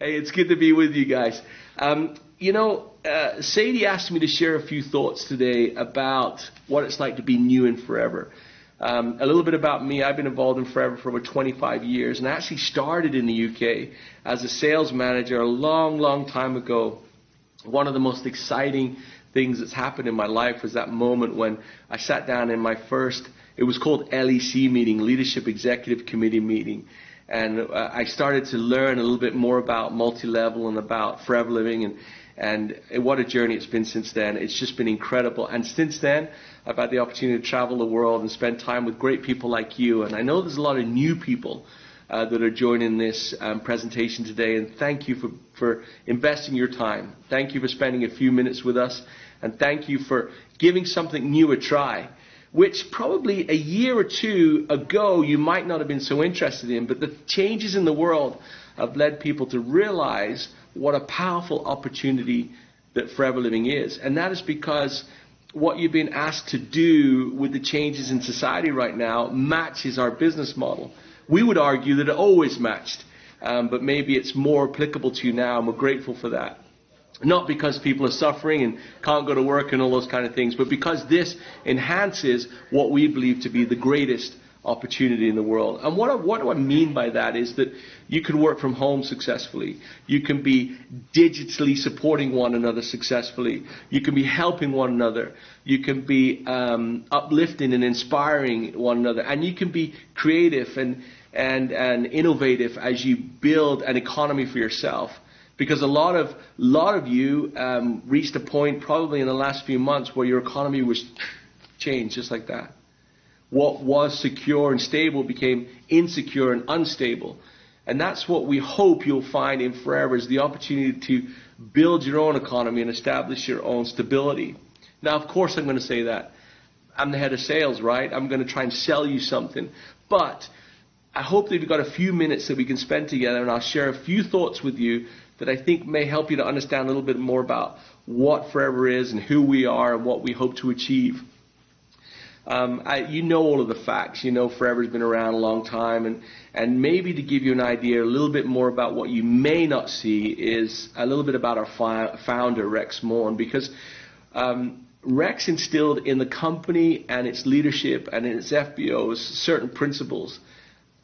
Hey, it's good to be with you guys. Sadie asked me to share a few thoughts today about what it's like to be new in Forever. A little bit about me. I've been involved in Forever for over 25 years, and I actually started in the UK as a sales manager a long, long time ago. One of the most exciting things that's happened in my life was that moment when I sat down in my first, it was called LEC meeting, Leadership Executive Committee meeting. And I started to learn a little bit more about multi-level and about Forever Living, and what a journey it's been since then. It's just been incredible. And since then, I've had the opportunity to travel the world and spend time with great people like you. And I know there's a lot of new people that are joining this presentation today. And thank you for investing your time. Thank you for spending a few minutes with us. And thank you for giving something new a try, which probably a year or two ago you might not have been so interested in, but the changes in the world have led people to realize what a powerful opportunity that Forever Living is. And that is because what you've been asked to do with the changes in society right now matches our business model. We would argue that it always matched, but maybe it's more applicable to you now, and we're grateful for that. Not because people are suffering and can't go to work and all those kind of things, but because this enhances what we believe to be the greatest opportunity in the world. And what do I mean by that is that you can work from home successfully. You can be digitally supporting one another successfully. You can be helping one another. You can be uplifting and inspiring one another. And you can be creative and innovative as you build an economy for yourself. Because a lot of you reached a point probably in the last few months where your economy was changed just like that. What was secure and stable became insecure and unstable. And that's what we hope you'll find in Forever, is the opportunity to build your own economy and establish your own stability. Now, of course, I'm going to say that. I'm the head of sales, right? I'm going to try and sell you something. But I hope that you've got a few minutes that we can spend together, and I'll share a few thoughts with you that I think may help you to understand a little bit more about what Forever is and who we are and what we hope to achieve. You know all of the facts. You know Forever's been around a long time, and maybe to give you an idea a little bit more about what you may not see is a little bit about our founder, Rex Moore, because Rex instilled in the company and its leadership and in its FBOs certain principles.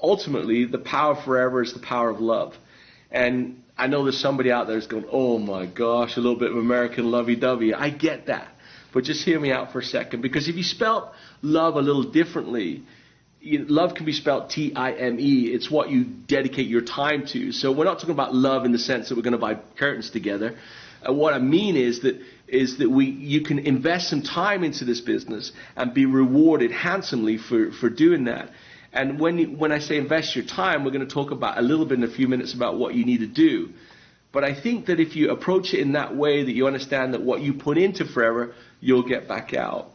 Ultimately, the power of Forever is the power of love. And I know there's somebody out there who's going, oh my gosh, a little bit of American lovey-dovey. I get that. But just hear me out for a second, because if you spelt love a little differently, love can be spelled T-I-M-E. It's what you dedicate your time to. So we're not talking about love in the sense that we're going to buy curtains together. What I mean is that you can invest some time into this business and be rewarded handsomely for doing that. And when I say invest your time, we're going to talk about a little bit in a few minutes about what you need to do. But I think that if you approach it in that way, that you understand that what you put into Forever, you'll get back out.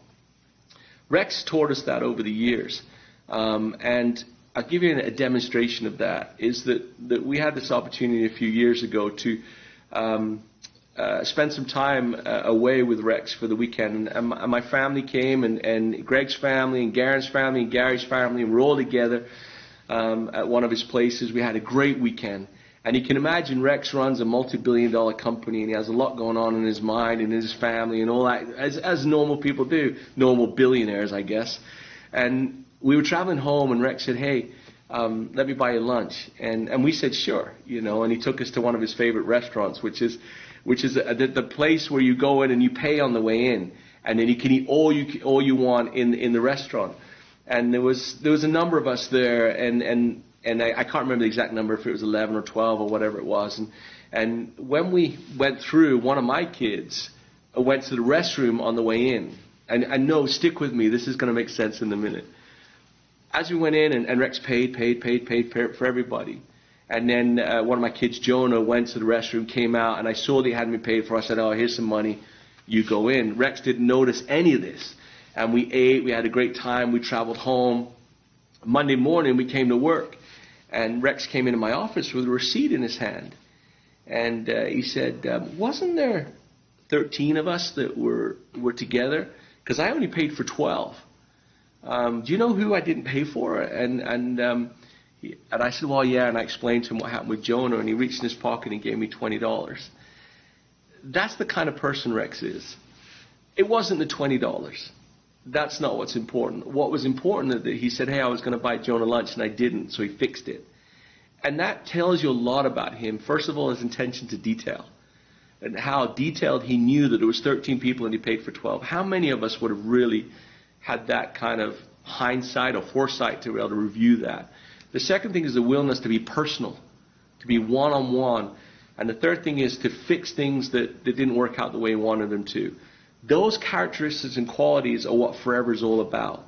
Rex taught us that over the years. And I'll give you a demonstration of that, is that we had this opportunity a few years ago to spend some time away with Rex for the weekend. And my family came, and Greg's family, and Garen's family, and Gary's family, and we're all together at one of his places. We had a great weekend. And you can imagine Rex runs a multi-billion-dollar company, and he has a lot going on in his mind and in his family and all that, as normal people do, normal billionaires, I guess. And we were traveling home, and Rex said, hey, let me buy you lunch. And we said, sure, and he took us to one of his favorite restaurants, which is the place where you go in and you pay on the way in, and then you can eat all you want in the restaurant. And there was a number of us there, and I can't remember the exact number, if it was 11 or 12 or whatever it was. And when we went through, one of my kids went to the restroom on the way in. And no, stick with me, this is going to make sense in a minute. As we went in, and Rex paid for everybody. And then one of my kids, Jonah, went to the restroom, came out, and I saw that he hadn't been paid for. I said, oh, here's some money, you go in. Rex didn't notice any of this. And we ate, we had a great time, we traveled home. Monday morning, we came to work. And Rex came into my office with a receipt in his hand. And he said, wasn't there 13 of us that were together? Because I only paid for 12. Do you know who I didn't pay for? And And I said, well, yeah, and I explained to him what happened with Jonah, and he reached in his pocket and gave me $20. That's the kind of person Rex is. It wasn't the $20. That's not what's important. What was important is that he said, hey, I was going to buy Jonah lunch, and I didn't, so he fixed it. And that tells you a lot about him. First of all, his attention to detail, and how detailed he knew that there was 13 people and he paid for 12. How many of us would have really had that kind of hindsight or foresight to be able to review that? The second thing is the willingness to be personal, to be one-on-one. And the third thing is to fix things that didn't work out the way he wanted them to. Those characteristics and qualities are what Forever is all about.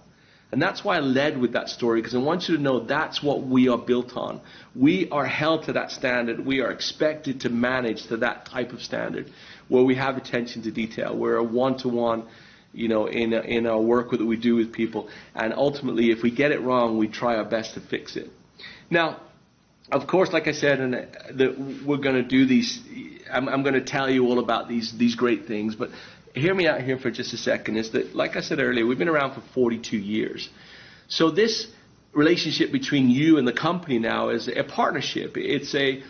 And that's why I led with that story, because I want you to know that's what we are built on. We are held to that standard. We are expected to manage to that type of standard, where we have attention to detail. We're a one-to-one, in our work that we do with people. And ultimately, if we get it wrong, we try our best to fix it. Now, of course, like I said, we're going to do these. I'm going to tell you all about these great things, but hear me out here for just a second. Is that, like I said earlier, we've been around for 42 years. So this relationship between you and the company now is a partnership. It's a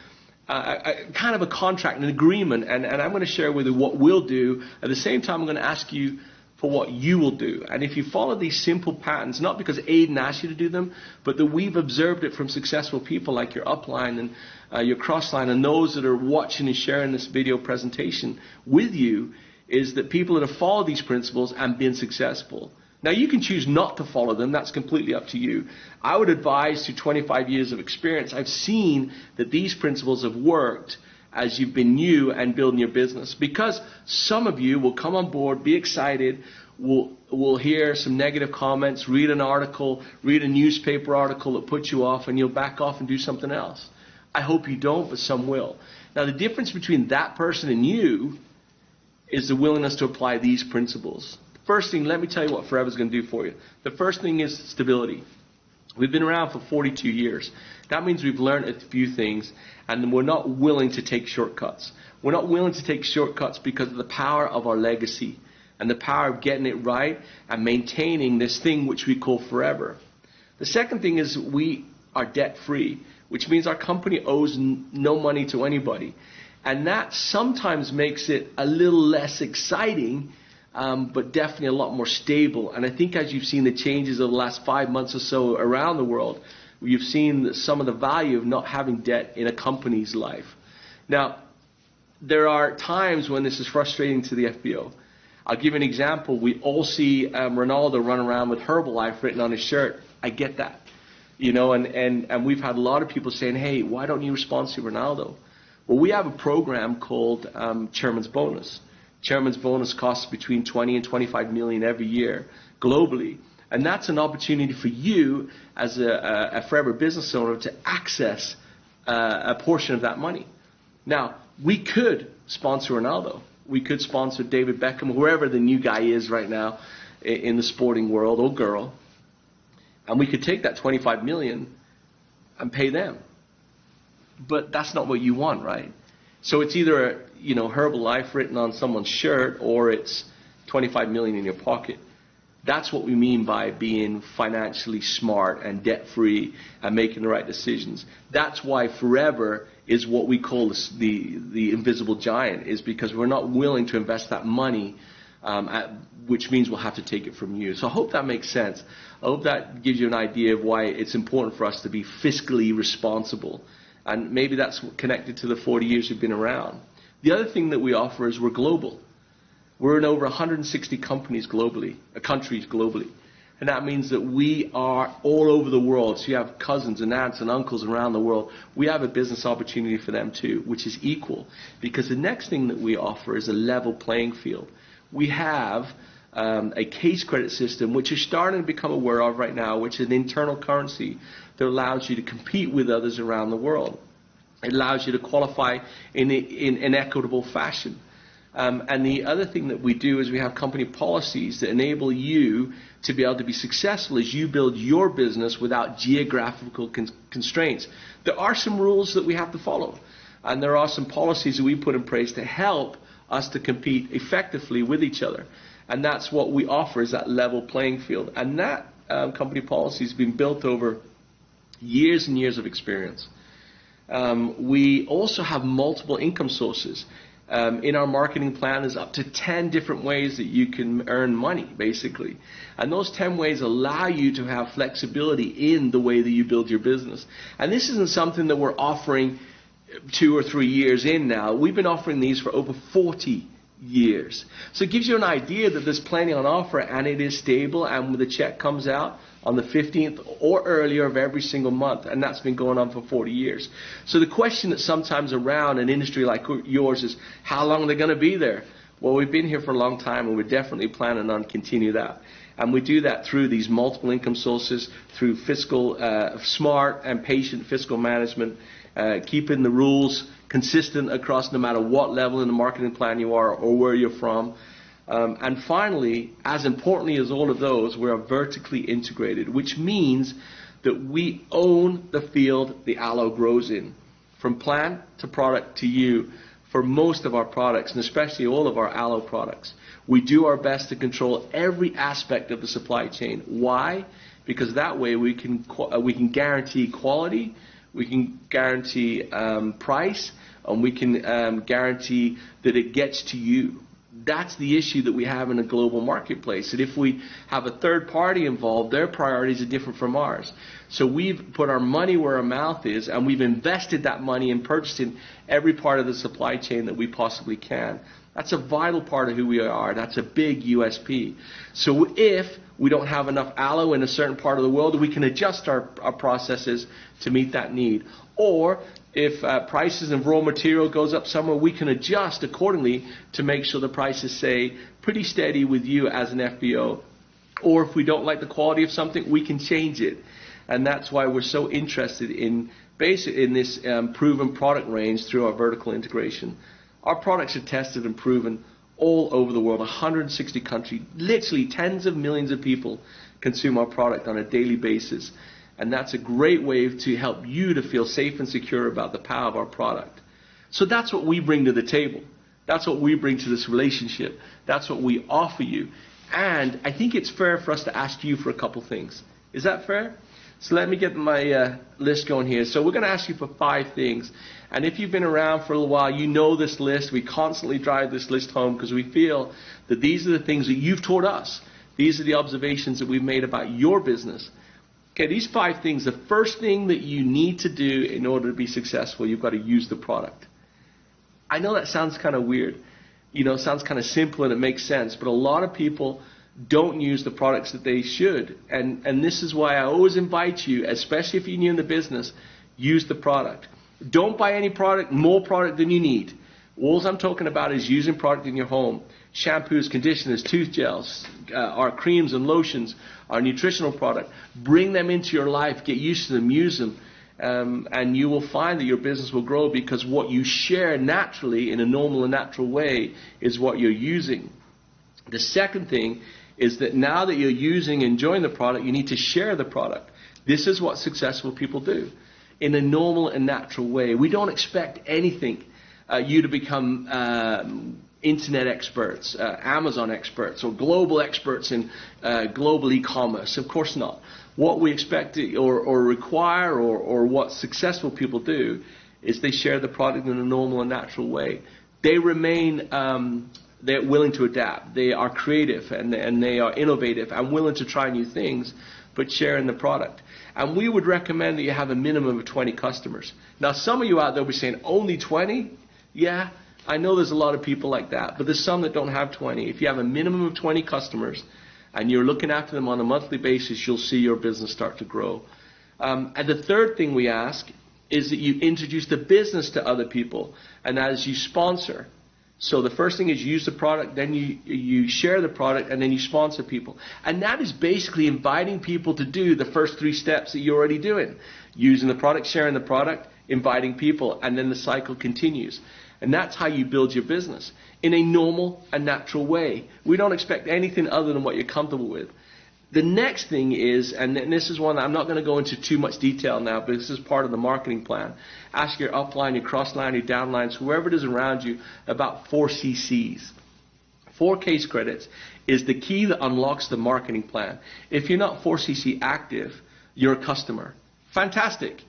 kind of a contract, an agreement, and I'm going to share with you what we'll do. At the same time, I'm going to ask you for what you will do. And if you follow these simple patterns, not because Aidan asked you to do them, but that we've observed it from successful people like your upline and your crossline, and those that are watching and sharing this video presentation with you, is that people that have followed these principles and been successful. Now, you can choose not to follow them. That's completely up to you. I would advise, through 25 years of experience, I've seen that these principles have worked as you've been new and building your business. Because some of you will come on board, be excited, will hear some negative comments, read an article, read a newspaper article that puts you off, and you'll back off and do something else. I hope you don't, but some will. Now, the difference between that person and you is the willingness to apply these principles. First thing, let me tell you what Forever is going to do for you. The first thing is stability. We've been around for 42 years. That means we've learned a few things, and we're not willing to take shortcuts. We're not willing to take shortcuts because of the power of our legacy and the power of getting it right and maintaining this thing which we call Forever. The second thing is we are debt-free, which means our company owes no money to anybody. And that sometimes makes it a little less exciting, but definitely a lot more stable. And I think as you've seen the changes over the last 5 months or so around the world, you've seen some of the value of not having debt in a company's life. Now, there are times when this is frustrating to the FBO. I'll give you an example. We all see Ronaldo run around with Herbalife written on his shirt. I get that. And we've had a lot of people saying, hey, why don't you sponsor Ronaldo? Well, we have a program called Chairman's Bonus. Chairman's Bonus costs between 20 and 25 million every year globally. And that's an opportunity for you as a Forever business owner to access a portion of that money. Now, we could sponsor Ronaldo. We could sponsor David Beckham, whoever the new guy is right now in the sporting world, or girl. And we could take that 25 million and pay them. But that's not what you want, right? So it's either Herbalife written on someone's shirt, or it's 25 million in your pocket. That's what we mean by being financially smart and debt-free and making the right decisions. That's why Forever is what we call the invisible giant, is because we're not willing to invest that money, which means we'll have to take it from you. So I hope that makes sense. I hope that gives you an idea of why it's important for us to be fiscally responsible. And maybe that's connected to the 40 years we've been around. The other thing that we offer is we're global. We're in over 160 countries globally. And that means that we are all over the world. So you have cousins and aunts and uncles around the world. We have a business opportunity for them too, which is equal. Because the next thing that we offer is a level playing field. We have a case credit system, which you're starting to become aware of right now, which is an internal currency that allows you to compete with others around the world. It allows you to qualify in an equitable fashion. And the other thing that we do is we have company policies that enable you to be able to be successful as you build your business without geographical constraints. There are some rules that we have to follow, and there are some policies that we put in place to help us to compete effectively with each other. And that's what we offer, is that level playing field. And that company policy has been built over Years and years of experience. We also have multiple income sources. In our marketing plan, there's up to 10 different ways that you can earn money, basically. And those 10 ways allow you to have flexibility in the way that you build your business. And this isn't something that we're offering 2 or 3 years in now. We've been offering these for over 40 years. So it gives you an idea that there's plenty on offer, and it is stable, and when the check comes out on the 15th or earlier of every single month, and that's been going on for 40 years. So the question that's sometimes around an industry like yours is, how long are they going to be there? Well, we've been here for a long time, and we're definitely planning on continue that. And we do that through these multiple income sources, through fiscal, smart and patient fiscal management, keeping the rules consistent across no matter what level in the marketing plan you are or where you're from. And finally, as importantly as all of those, we are vertically integrated, which means that we own the field the aloe grows in, from plant to product to you, for most of our products, and especially all of our aloe products. We do our best to control every aspect of the supply chain. Why? Because that way we can guarantee quality, we can guarantee price, and we can guarantee that it gets to you. That's the issue that we have in a global marketplace. And if we have a third party involved, their priorities are different from ours. So we've put our money where our mouth is, and we've invested that money in purchasing every part of the supply chain that we possibly can. That's a vital part of who we are. That's a big USP. So if we don't have enough aloe in a certain part of the world, we can adjust our processes to meet that need. Or if prices of raw material goes up somewhere, we can adjust accordingly to make sure the prices stay pretty steady with you as an FBO. Or if we don't like the quality of something, we can change it. And that's why we're so interested in this proven product range through our vertical integration. Our products are tested and proven all over the world, 160 countries. Literally tens of millions of people consume our product on a daily basis. And that's a great way to help you to feel safe and secure about the power of our product. So that's what we bring to the table. That's what we bring to this relationship. That's what we offer you. And I think it's fair for us to ask you for a couple things. Is that fair? So let me get my list going here. So we're going to ask you for 5 things. And if you've been around for a little while, you know this list. We constantly drive this list home because we feel that these are the things that you've taught us. These are the observations that we've made about your business. Okay, these 5 things, the first thing that you need to do in order to be successful, you've got to use the product. I know that sounds kind of weird. You know, it sounds kind of simple and it makes sense, but a lot of people don't use the products that they should. And this is why I always invite you, especially if you're new in the business, use the product. Don't buy any product, more product than you need. All I'm talking about is using product in your home. Shampoos, conditioners, tooth gels, our creams and lotions, our nutritional product. Bring them into your life, get used to them, use them, and you will find that your business will grow because what you share naturally in a normal and natural way is what you're using. The second thing is that now that you're using and enjoying the product, you need to share the product. This is what successful people do in a normal and natural way. We don't expect anything you to become internet experts, Amazon experts, or global experts in global e-commerce. Of course not. What we expect or require or what successful people do is they share the product in a normal and natural way. They remain they're willing to adapt. They are creative and they are innovative and willing to try new things, but sharing the product. And we would recommend that you have a minimum of 20 customers. Now, some of you out there will be saying, only 20? Yeah, I know there's a lot of people like that, but there's some that don't have 20. If you have a minimum of 20 customers and you're looking after them on a monthly basis, you'll see your business start to grow. And the third thing we ask is that you introduce the business to other people, and that is you sponsor. So the first thing is you use the product, then you share the product, and then you sponsor people. And that is basically inviting people to do the first 3 steps that you're already doing. Using the product, sharing the product, inviting people, and then the cycle continues. And that's how you build your business in a normal and natural way. We don't expect anything other than what you're comfortable with. The next thing is, and this is one that I'm not going to go into too much detail now, but this is part of the marketing plan. Ask your upline, your crossline, your downlines, whoever it is around you, about 4 CCs. 4 case credits is the key that unlocks the marketing plan. If you're not 4CC active, you're a customer. Fantastic.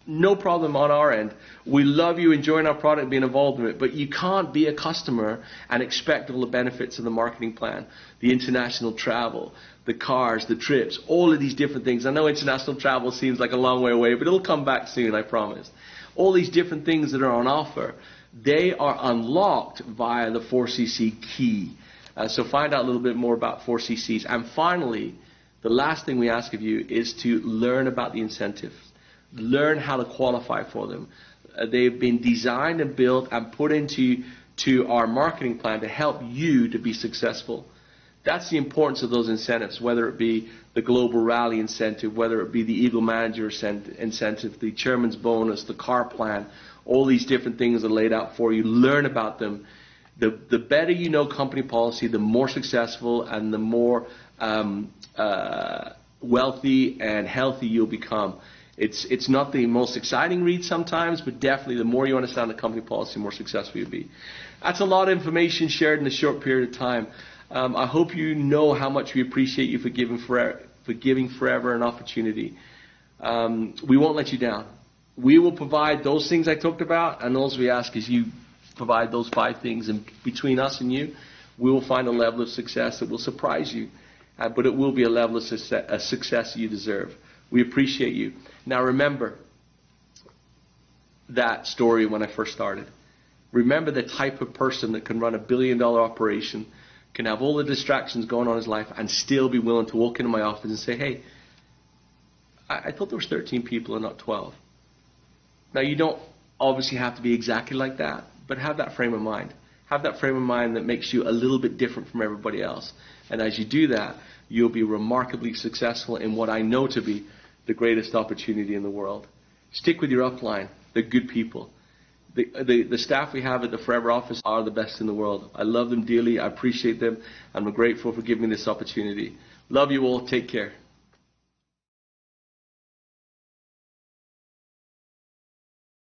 No problem on our end. We love you enjoying our product, being involved in it, but you can't be a customer and expect all the benefits of the marketing plan, the international travel, the cars, the trips, all of these different things. I know international travel seems like a long way away, but it'll come back soon, I promise. All these different things that are on offer, they are unlocked via the 4CC key. So find out a little bit more about 4CCs. And finally, the last thing we ask of you is to learn about the incentives. Learn how to qualify for them. They've been designed and built and put into our marketing plan to help you to be successful. That's the importance of those incentives, whether it be the Global Rally incentive, whether it be the Eagle Manager incentive, the Chairman's Bonus, the car plan, all these different things are laid out for you. Learn about them. The better you know company policy, the more successful and the more wealthy and healthy you'll become. It's not the most exciting read sometimes, but definitely the more you understand the company policy, the more successful you'll be. That's a lot of information shared in a short period of time. I hope you know how much we appreciate you for giving Forever an opportunity. We won't let you down. We will provide those things I talked about, and all we ask is you provide those 5 things, and between us and you, we will find a level of success that will surprise you, but it will be a level of success you deserve. We appreciate you. Now remember that story when I first started. Remember the type of person that can run $1 billion operation, can have all the distractions going on in his life, and still be willing to walk into my office and say, hey, I thought there was 13 people and not 12. Now you don't obviously have to be exactly like that, but have that frame of mind. Have that frame of mind that makes you a little bit different from everybody else. And as you do that, you'll be remarkably successful in what I know to be the greatest opportunity in the world. Stick with your upline. They're good people. The staff we have at the Forever office are the best in the world. I love them dearly. I appreciate them. I'm grateful for giving me this opportunity. Love you all. Take care.